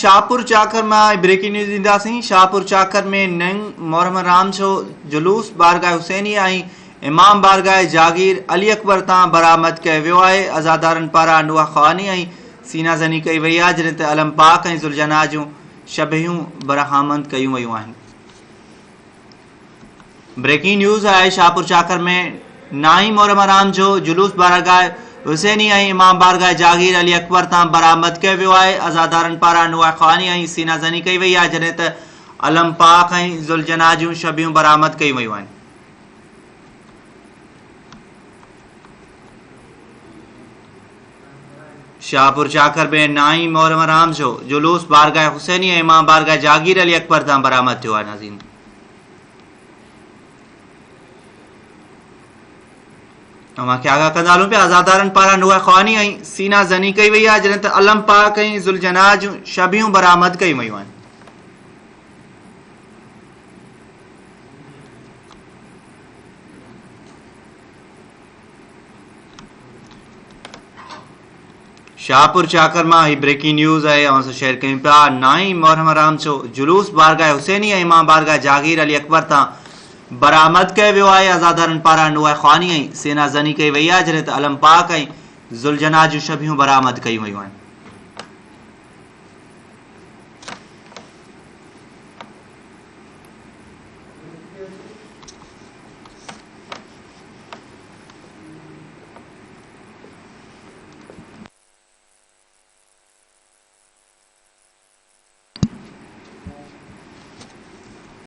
शाहपुर चाकर में breaking news ॾींदासीं। शाहपुर चाकर में नंग मोहरम राम जो जुलूस बारगाह हुसैनी ऐं इमाम बारगाह जागीर अली अकबर तां बरामद कयो वियो आहे। अज़ादारनि पारां नुआ ख़वानी ऐं सीना ज़नी कई वई आहे, जॾहिं त अलम पाक ऐं ज़ुलजना जूं शबहियूं बरामद कयूं वयूं आहिनि। ब्रेकिंग न्यूज़ आहे। शाहपुर चाकर में नाई मोहरम राम जो जुलूस बारगाह हुसैनी ऐं इमाम बारगाह जागीर अली अकबर तां बरामद कयो वियो आहे। अज़ादारनि पारां नुआ ख़वानी ऐं सीना ज़नी कई वई आहे, जॾहिं त अलम पाक ऐं ज़ुलजना जूं शबहियूं बरामद कयूं वयूं आहिनि। शाहपुर चाकर में नाई मोहरम राम जो जुलूस बारगाह हुसैनी ऐं इमाम बारगाह जागीर अली अकबर तां बरामद थियो आहे। नाज़रीन, अवांखे आगाह कंदा हलूं पिया। अज़ादारनि पारां नुआ ख़वानी ऐं सीना ज़नी कई वई आहे, जॾहिं त अलम पाक ऐं ज़ुलजना जूं शबहियूं बरामद कयूं वयूं आहिनि। शाहपुर चाकर मां ही ब्रेकिंग न्यूज़ आहे, अवां सां शेयर कयूं पिया। नाई मोहरम राम जो जुलूस बारगाह हुसैनी ऐं इमाम बारगाह जागीर अली अकबर तां बरामद कयो वियो आहे। अज़ादारनि पारां नुआ ख़वानी ऐं सीना ज़नी कई वई आहे, जॾहिं त अलम पाक ऐं ज़ुलजना जूं शबहियूं बरामद कयूं वयूं आहिनि।